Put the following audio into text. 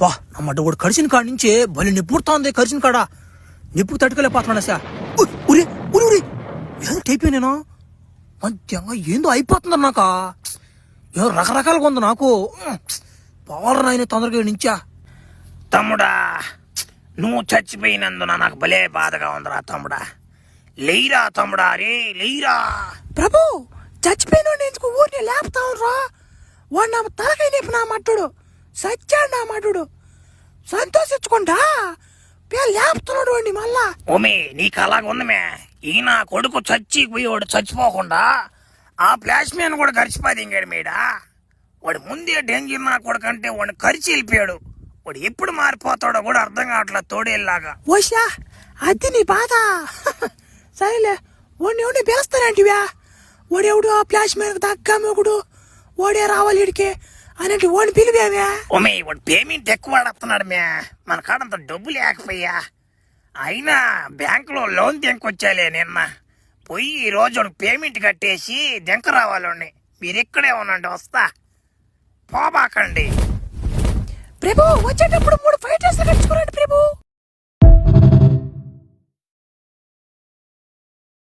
బా నమ్మట వాడు కరిసిన కాడ నుంచే భలే నిప్పుడుతా ఉంది. కరిసిన కాడ నిప్పు తట్టుకోలేకపోతున్నాడు అసా. ఉరి ఉరి ఉరి ఏదో టైపే నేను మంచిగా ఏందో అయిపోతుంది నాక. ఏదో రకరకాలుగా ఉంది నాకు. పవర్ నాయన తొందరగా నుంచా. తమ్ముడా నువ్వు చచ్చిపోయినందున నాకు భలే బాధగా ఉందిరా తమ్ముడా. లేయిరా తమ్ముడా, రే లేయిరా. ప్రభు చచ్చిపోయిన ఎందుకు ఊరిని లేపుతా రా. వాడు నా తలకై లేపు నా మట్టుడు సచ్చాడు. నా మట్టుడు సంతోషించుకుంటా లేపుతున్నాడు వాడిని మళ్ళా. ఓమే నీకు అలాగుందమే. ఈయన కొడుకు చచ్చిపోయాడు చచ్చిపోకుండా ఆ ఫ్లాష్ మ్యాన్ కూడా గడిచిపోయి ఇంగాడు మీడా. వాడు ముందే డేంజర్ నా కొడుకు అంటే వాడిని కరిచి వెళ్ళిపోయాడు. వాడు ఎప్పుడు మారిపోతాడో కూడా అర్థం కావట్లేదు తోడేలాగా. ఓషా అది నీ బాధ. సరేలే వాడిని ఎవరిని పిలుస్తానంటివా. వాడెవడు ఆ ఫ్లాష్ మ్యాన్ దగ్గా మొగుడు వాడే రావాలి ఇడికి అని వాడిని పిలివేవా. ఓమే వాడు పేమెంట్ ఎక్కువ వాడుతున్నాడు మే. మన కాడంత డబ్బు లేకపోయా. అయినా బ్యాంకులో లోన్ దెంకొచ్చాలే నిన్న. పోయి ఈ రోజు పేమెంట్ కట్టేసి దెంక రావాలండి. మీరు ఇక్కడే ఉండండి, వస్తా పోబాకండి. ప్రభు వచ్చేటప్పుడు 3